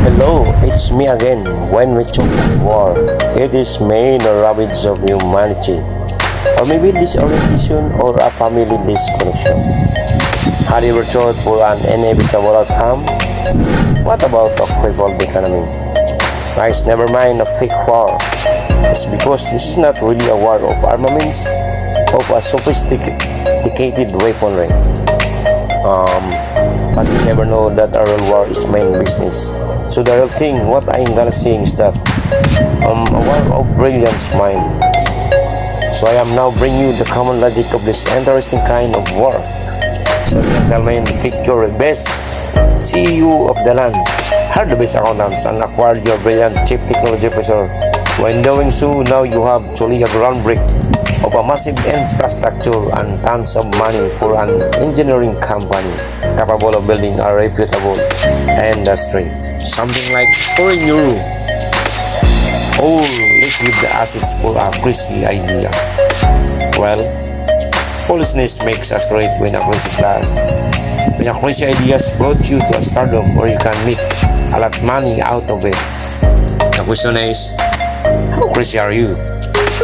Hello, it's me again. When we talk war, it is main ravage of humanity, or maybe disorientation or a family disconnection. Had you ever thought for an inevitable outcome? What about a crippled economy? Guys, never mind a fake war. It's because this is not really a war of armaments, of a sophisticated weaponry. But we never know that a real war is main business. So the real thing, what I'm gonna say is that a war of brilliance mind. So I am now bringing you the common logic of this interesting kind of war. So gentlemen, pick your best CEO of the land, hire the best accountants, and acquire your brilliant chief technology officer. When doing so, now you have truly a groundbreak of a massive infrastructure and tons of money for an engineering company capable of building a reputable industry. Something like foreign euro. Oh, liquid assets for a crazy idea. Well, foolishness makes us great when a crazy class. When a crazy ideas brought you to a stardom where you can make a lot of money out of it. The question is, how crazy are you?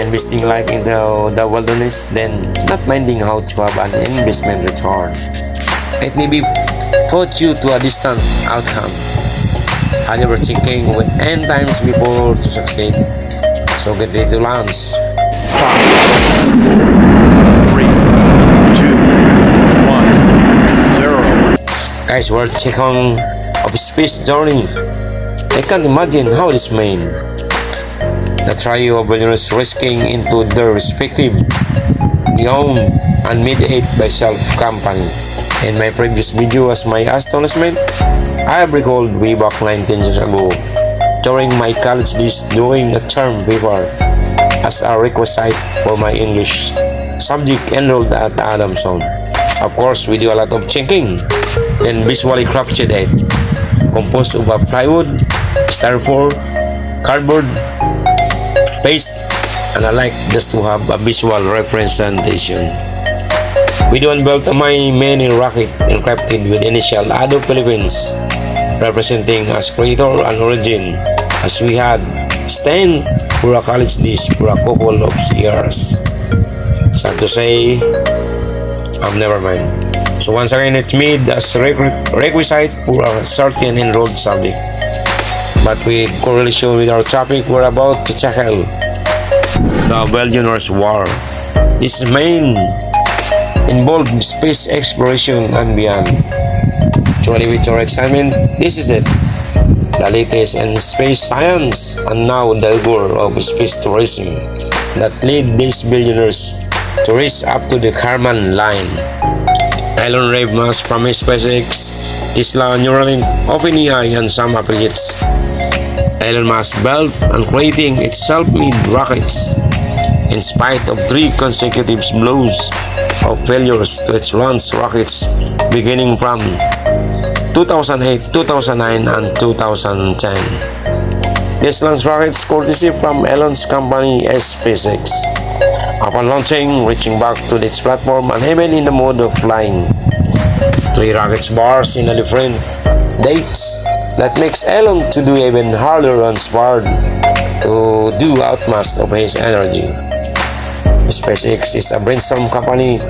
Investing like in the wilderness, then not minding how to have an investment return. It may be put you to a distant outcome. Had you ever thinking with n times before to succeed? So get ready to launch. 5, 3, 2, 1, 0. Guys, we're checking of space journey. I can't imagine how this mean. The trio of billionaires risking into their respective owned and made by self company. In my previous video as my astonishment, I have recalled way back 19 years ago during my college days doing a term paper as a requisite for my English subject enrolled at Adamson. Of course, we do a lot of thinking, then visually crafted it, composed of a plywood, styrofoam, cardboard, paste, and I like just to have a visual representation. We do unveiled my mini rocket encrypted with initial Ado Philippines, representing as creator and origin, as we had stayed for a college days for a couple of years. Sad to say, never mind. So once again, it's made as requisite for a certain enrolled subject. But with correlation with our topic, we're about to tackle the Billionaires' War. This main involved space exploration and beyond. Actually, with your excitement, this is it. The latest in space science and now the allure of space tourism that lead these billionaires to reach up to the Kármán line. Elon Musk from SpaceX, Tesla, Neuralink, OpenAI, and some affiliates. Elon Musk built and creating its self-made rockets in spite of 3 consecutive blows of failures to its launch rockets beginning from 2008, 2009, and 2010. This launch rockets courtesy from Elon's company SpaceX. Upon launching, reaching back to its platform and even in the mode of flying. 3 rockets bars in a different dates that makes Elon to do even harder and smart to do utmost of his energy. SpaceX is a brainstorm company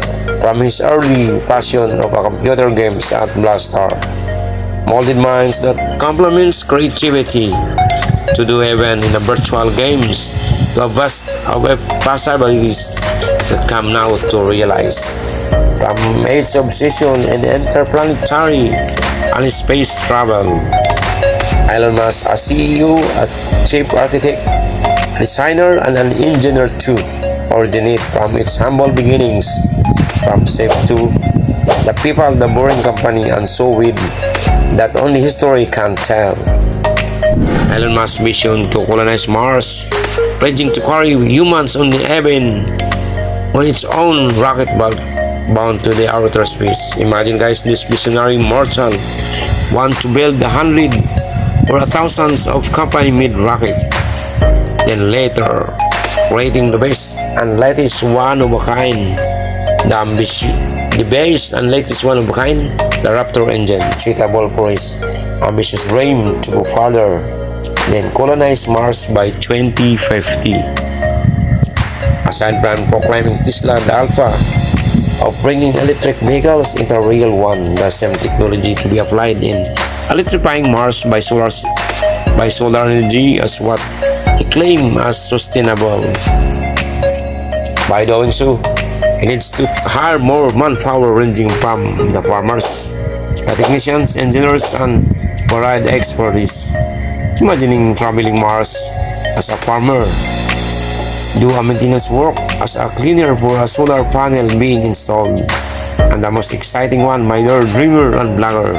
from his early passion of a computer games at Blaster. Molded minds that complements creativity to do even in the virtual games to a vast of possibilities that come now to realize. From its obsession in interplanetary and space travel, Elon Musk, a CEO, a chief architect, designer, and an engineer too, originate from its humble beginnings, from safe to the people, the boring company, and so with that only history can tell. Elon Musk's mission to colonize Mars, pledging to carry humans on the heaven on its own rocket bound to the outer space. Imagine guys, this visionary mortal want to build 100 or thousands of company-made rocket, then later creating the best and latest one of a kind, the best and latest one of a kind, the Raptor engine, suitable for his ambitious dream to go farther than colonize Mars by 2050. Aside from proclaiming Tesla the Alpha of bringing electric vehicles into a real one, the same technology to be applied in electrifying Mars by solar energy as what he claimed as sustainable. By doing so, he needs to hire more manpower ranging from the farmers, the technicians, engineers, and varied expertise. Imagining traveling Mars as a farmer, do a maintenance work as a cleaner for a solar panel being installed, and the most exciting one, my dear dreamer and blogger.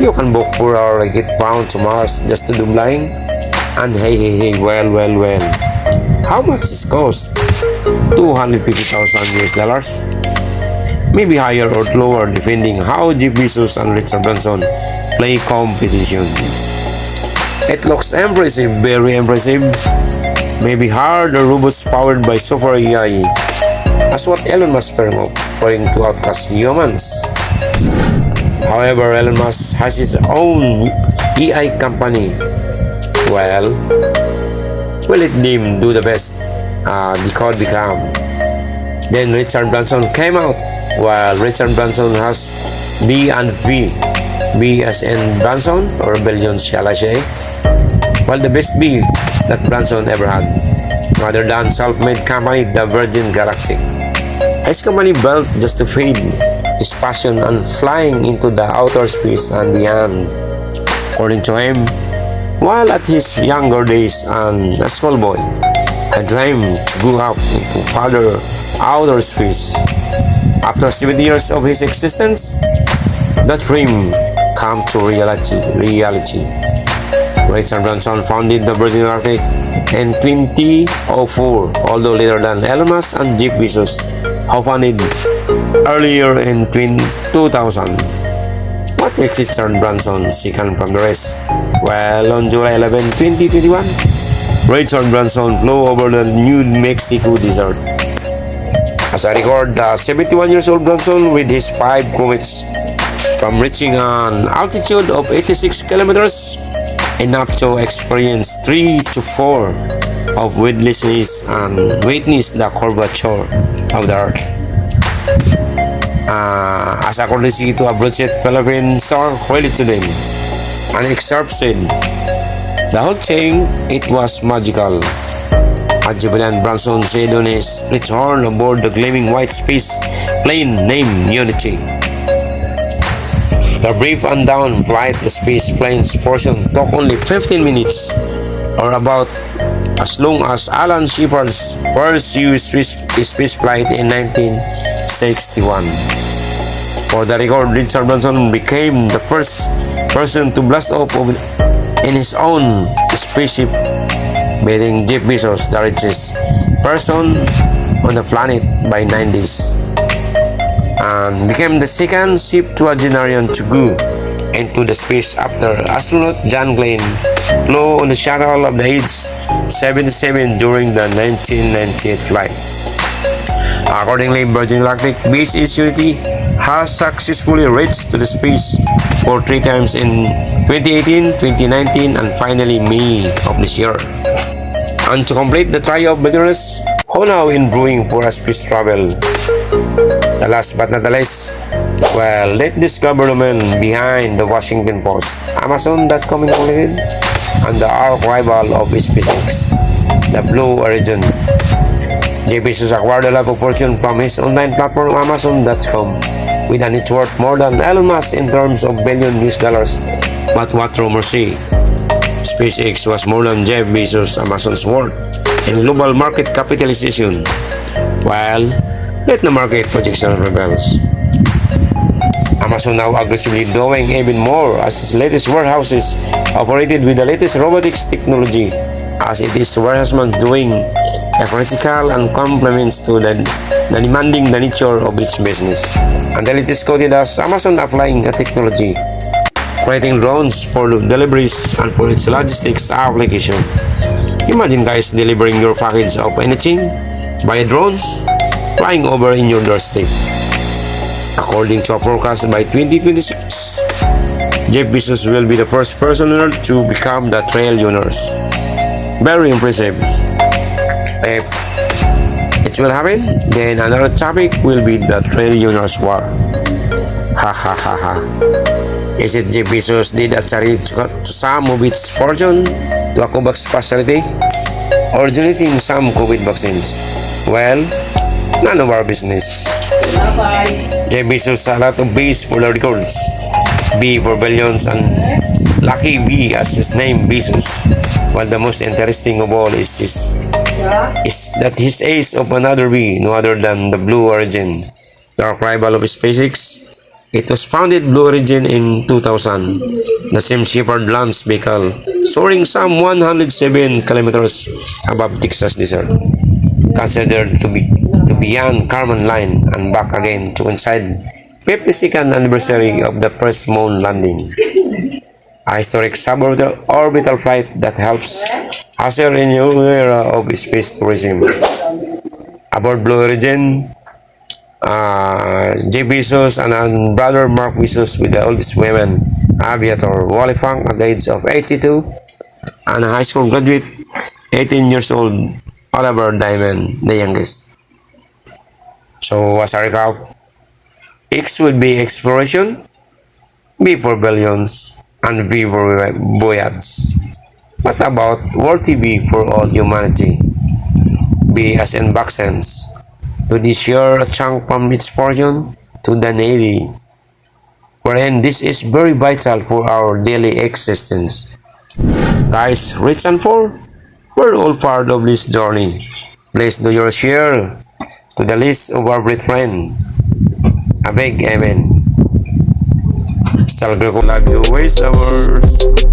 You can book for or get bound to Mars just to do flying. And hey, well, how much is cost? 250,000 US dollars? Maybe higher or lower depending how Jeff Bezos and Richard Branson play competition. It looks impressive, very impressive. Maybe hard or robots powered by super AI. That's what Elon Musk firm up, trying to outcast humans. However, Elon Musk has his own AI company. Well, let them do the best the code become. Then Richard Branson came out. While Richard Branson has B and V. B as in Branson, or billions shall I say. Well, the best B that Branson ever had, rather than self-made company the Virgin Galactic. His company built just to feed his passion on flying into the outer space and beyond. According to him, while at his younger days and a small boy, I dreamed to go up into farther outer space. After 70 years of his existence, that dream came to reality. Richard Branson founded the Virgin Galactic in 2004, although later than Elon Musk and Jeff Bezos, who founded earlier in 2000. What makes Richard Branson second from the rest? Well, on July 11, 2021, Richard Branson flew over the New Mexico desert. As I record, the 71-year-old Branson with his 5 crewmates from reaching an altitude of 86 kilometers, enough to experience 3 to 4 of weightlessness and witness the curvature of the earth. As a courtesy to a blue-chip Philippine star credit to them, an excerpt said, "The whole thing, it was magical." A jubilant Branson said on his return aboard the gleaming white space plane named Unity. The brief and down flight, the space plane's portion took only 15 minutes, or about as long as Alan Shepard's first US space flight in 1961. For the record, Richard Branson became the first person to blast off in his own spaceship, beating Jeff Bezos, the richest person on the planet by 9 days, and became the second septuagenarian to go into the space after astronaut John Glenn flew on the shuttle of the aide 77 during the 1998 flight. Accordingly, Virgin Galactic base Unity has successfully reached to the space for 3 times in 2018, 2019, and finally May of this year. And to complete the trio of billionaires who now in brewing for a space travel. The last but not the least, well, let's discover the man behind the Washington Post, Amazon.com Incorporated, and the arch rival of SpaceX, the Blue Origin. Jeff Bezos acquired a lot of fortune from his online platform Amazon.com with a net worth more than Elon Musk in terms of billion US dollars. But what rumors say, SpaceX was more than Jeff Bezos' Amazon's worth in global market capitalization. Well, let the market projection reveals. Amazon now aggressively doing even more as its latest warehouses operated with the latest robotics technology, as it is warehouseman doing a critical and complements to the demanding the nature of its business. Until it is quoted as Amazon applying a technology, creating drones for deliveries and for its logistics application. Imagine guys delivering your package of anything by drones flying over in your doorstep. According to a forecast, by 2026, Jeff Bezos will be the first person on Earth to become the trillionaires. Very impressive. If it will happen, then another topic will be the trillionaires war. Ha ha ha ha. Is it Jeff Bezos did a charity to some of its fortune to a COVAX facility or donating some COVID vaccines? Well, none of our business. Jeff Bezos has a lot of B's for the records. B for billions and lucky B as his name Bezos. While the most interesting of all is that his ace of another B, no other than the Blue Origin, dark rival of SpaceX. It was founded Blue Origin in 2000. The same Shepard launch vehicle, soaring some 107 kilometers above Texas desert, considered to be beyond Kármán line and back again to coincide 52nd anniversary of the first moon landing. A historic suborbital flight that helps usher in a new era of space tourism. Aboard Blue Origin, Jeff Bezos and brother Mark Bezos with the oldest women aviator Wally Funk at the age of 82 and a high school graduate 18 years old Oliver Diamond, the youngest. So as a recap, X will be exploration, B for billions, and V for voyage. What about World TV for all humanity? B as in vaccines. To share a chunk from its fortune to the needy, wherein this is very vital for our daily existence. Guys, rich and poor, we're all part of this journey. Please do your share to the list of our great friend. A big amen. Still love you always, lovers.